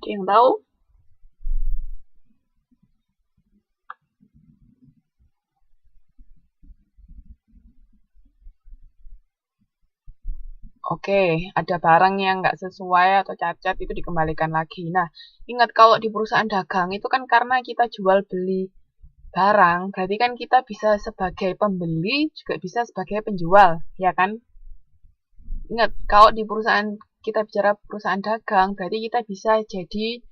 Ada yang tahu? Oke, ada barang yang nggak sesuai atau cacat itu dikembalikan lagi. Nah, ingat kalau di perusahaan dagang itu kan karena kita jual beli barang, berarti kan kita bisa sebagai pembeli, juga bisa sebagai penjual, ya kan? Ingat, kalau di perusahaan kita bicara perusahaan dagang, berarti kita bisa jadi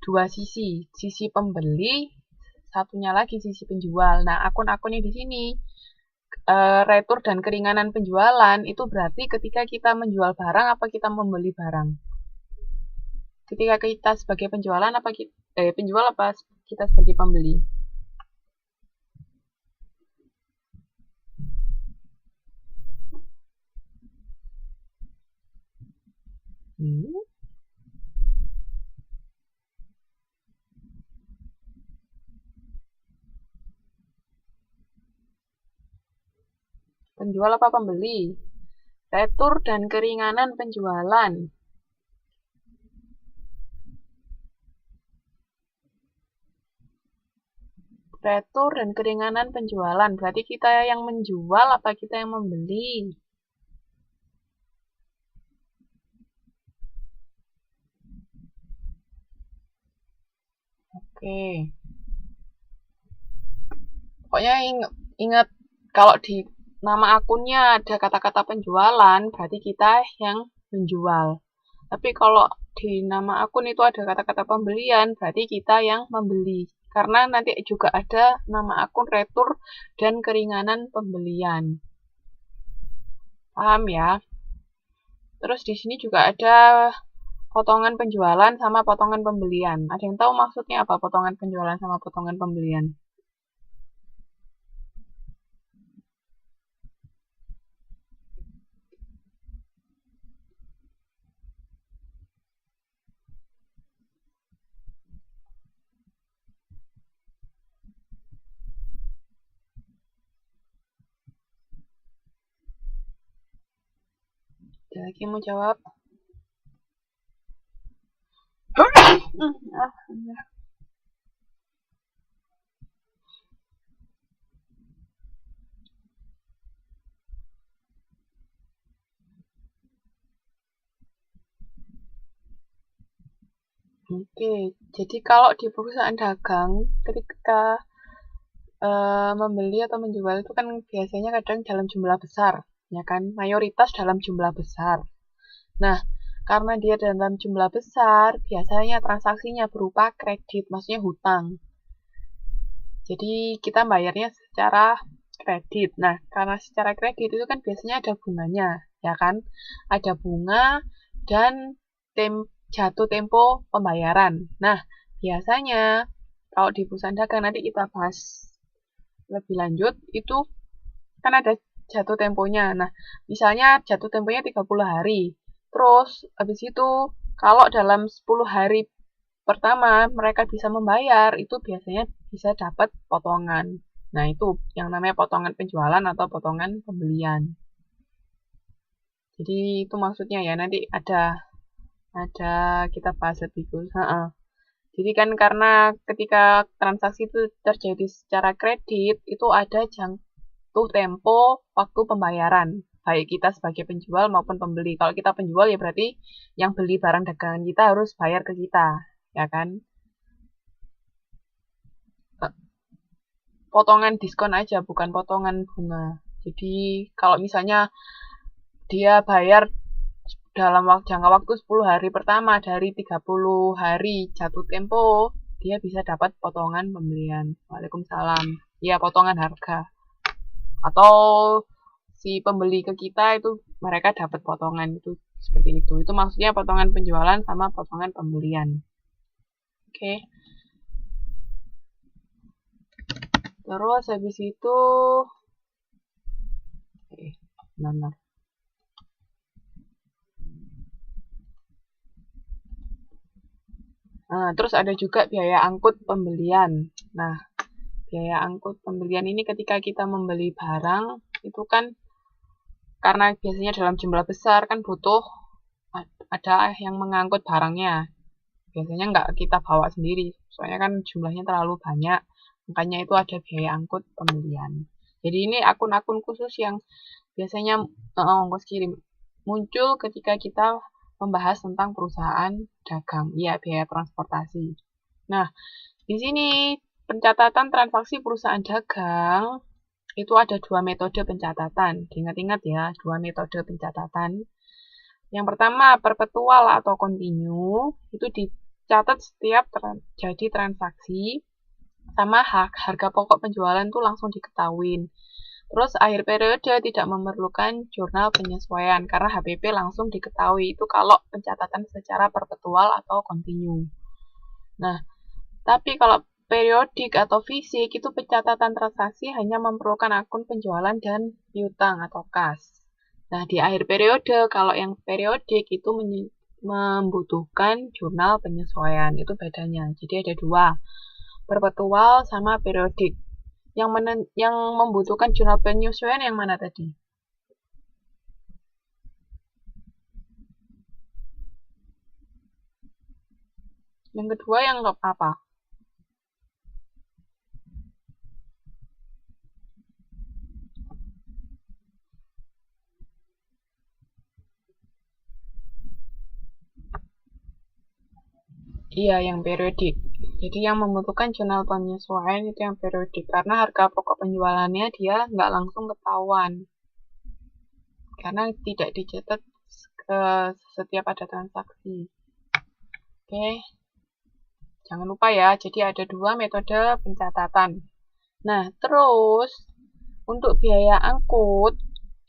dua sisi, sisi pembeli, satunya lagi sisi penjual. Nah, akun-akunnya di sini retur dan keringanan penjualan itu berarti ketika kita menjual barang apa kita membeli barang. Ketika kita sebagai penjualan apa penjual apa kita sebagai pembeli. Hmm. Penjual apa pembeli? Retur dan keringanan penjualan. Retur dan keringanan penjualan. Berarti kita yang menjual apa kita yang membeli? Oke. Pokoknya ingat kalau di nama akunnya ada kata-kata penjualan, berarti kita yang menjual. Tapi kalau di nama akun itu ada kata-kata pembelian, berarti kita yang membeli. Karena nanti juga ada nama akun retur dan keringanan pembelian. Paham ya? Terus di sini juga ada potongan penjualan sama potongan pembelian. Ada yang tahu maksudnya apa potongan penjualan sama potongan pembelian? Ada lagi yang mau jawab? Oke, jadi kalau di perusahaan dagang, ketika membeli atau menjual itu kan biasanya kadang dalam jumlah besar, ya kan? Mayoritas dalam jumlah besar. Nah, karena dia dalam jumlah besar, biasanya transaksinya berupa kredit, maksudnya hutang. Jadi kita bayarnya secara kredit. Nah, karena secara kredit itu kan biasanya ada bunganya, ya kan? Ada bunga dan jatuh tempo pembayaran. Nah, biasanya kalau di perusahaan dagang nanti kita bahas lebih lanjut, itu kan ada jatuh temponya. Nah, misalnya jatuh temponya 30 hari. Terus, habis itu kalau dalam 10 hari pertama mereka bisa membayar, itu biasanya bisa dapat potongan. Nah, itu yang namanya potongan penjualan atau potongan pembelian. Jadi itu maksudnya ya, nanti ada kita bahas lebih khusus. Jadi kan karena ketika transaksi itu terjadi secara kredit, itu ada jatuh tempo waktu pembayaran. Baik kita sebagai penjual maupun pembeli. Kalau kita penjual ya berarti yang beli barang dagangan kita harus bayar ke kita, ya kan? Potongan diskon aja, bukan potongan bunga. Jadi kalau misalnya dia bayar dalam jangka waktu 10 hari pertama dari 30 hari jatuh tempo, dia bisa dapat potongan pembelian. Waalaikumsalam. Ya, potongan harga. Atau si pembeli ke kita itu mereka dapat potongan itu seperti itu. Itu maksudnya potongan penjualan sama potongan pembelian. Oke. Terus habis itu benar. Nah, terus ada juga biaya angkut pembelian. Nah, biaya angkut pembelian ini ketika kita membeli barang itu kan karena biasanya dalam jumlah besar kan butuh ada yang mengangkut barangnya. biasanya nggak kita bawa sendiri, soalnya kan jumlahnya terlalu banyak, makanya itu ada biaya angkut pembelian. Jadi ini akun-akun khusus yang biasanya ongkos kirim muncul ketika kita membahas tentang perusahaan dagang, ya biaya transportasi. Nah, di sini pencatatan transaksi perusahaan dagang itu ada 2 metode pencatatan. Diingat-ingat ya, 2 metode pencatatan. Yang pertama, perpetual atau kontinu, itu dicatat setiap terjadi transaksi, sama harga pokok penjualan itu langsung diketahuin. Terus akhir periode tidak memerlukan jurnal penyesuaian, karena HPP langsung diketahui. Itu kalau pencatatan secara perpetual atau kontinu. Nah, tapi kalau periodik atau fisik, itu pencatatan transaksi hanya memerlukan akun penjualan dan piutang atau kas. Nah, di akhir periode, kalau yang periodik itu membutuhkan jurnal penyesuaian. Itu bedanya. Jadi ada 2, perpetual sama periodik. Yang membutuhkan jurnal penyesuaian yang mana tadi? Yang kedua yang apa? Iya, yang periodik. Jadi yang membutuhkan jurnal penyesuaian itu yang periodik, karena harga pokok penjualannya dia nggak langsung ketahuan. Karena tidak dicatat setiap ada transaksi. Oke, jangan lupa ya, jadi ada 2 metode pencatatan. Nah, terus untuk biaya angkut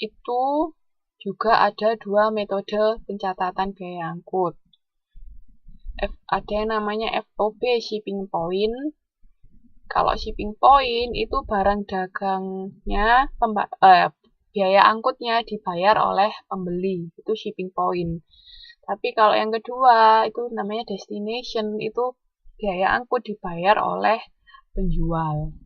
itu juga ada 2 metode pencatatan biaya angkut. Ada yang namanya FOB, shipping point. Kalau shipping point itu barang dagangnya, biaya angkutnya dibayar oleh pembeli, itu shipping point. Tapi kalau yang kedua itu namanya destination, itu biaya angkut dibayar oleh penjual.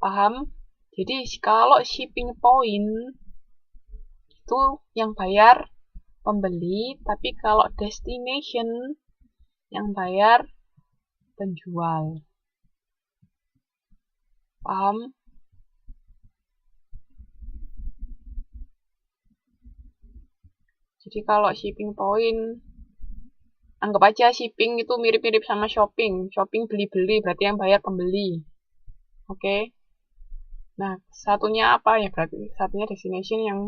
Paham? Jadi kalau shipping point itu yang bayar pembeli, tapi kalau destination yang bayar penjual. Paham? Jadi kalau shipping point, anggap aja shipping itu mirip-mirip sama shopping. Shopping beli-beli, berarti yang bayar pembeli. Oke? Nah, satunya apa ya? Berarti satunya destination yang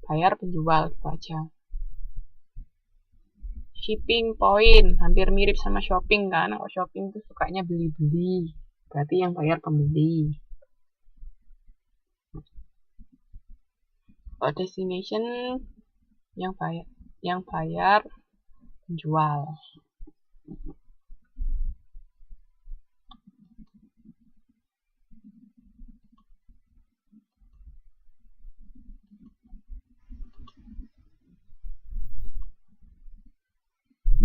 bayar penjual, gitu aja. Shipping point, hampir mirip sama shopping kan. Kalau shopping itu sukanya beli-beli, berarti yang bayar pembeli. Kalau destination yang bayar penjual.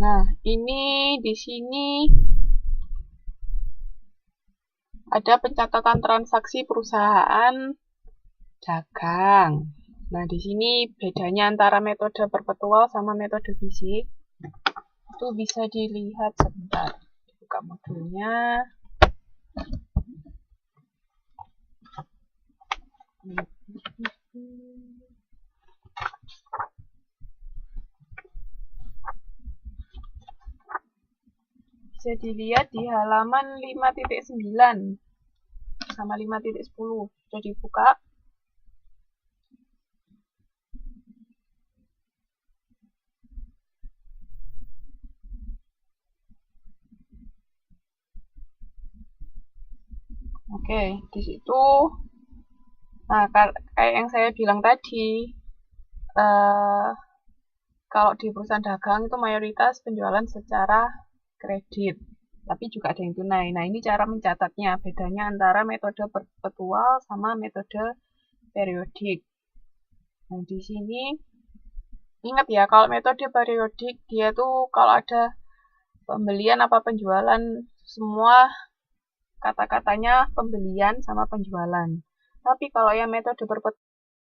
Nah, ini di sini ada pencatatan transaksi perusahaan dagang. Nah, di sini bedanya antara metode perpetual sama metode fisik. Itu bisa dilihat sebentar. Buka modulnya. Bisa dilihat di halaman 5.9 sama 5.10. Sudah dibuka. Oke, di situ, nah kayak yang saya bilang tadi, kalau di perusahaan dagang itu mayoritas penjualan secara kredit, tapi juga ada yang tunai. Nah, ini cara mencatatnya, bedanya antara metode perpetual sama metode periodik. Nah, di sini ingat ya, kalau metode periodik dia tuh kalau ada pembelian apa penjualan, semua kata-katanya pembelian sama penjualan. Tapi kalau yang metode perpetual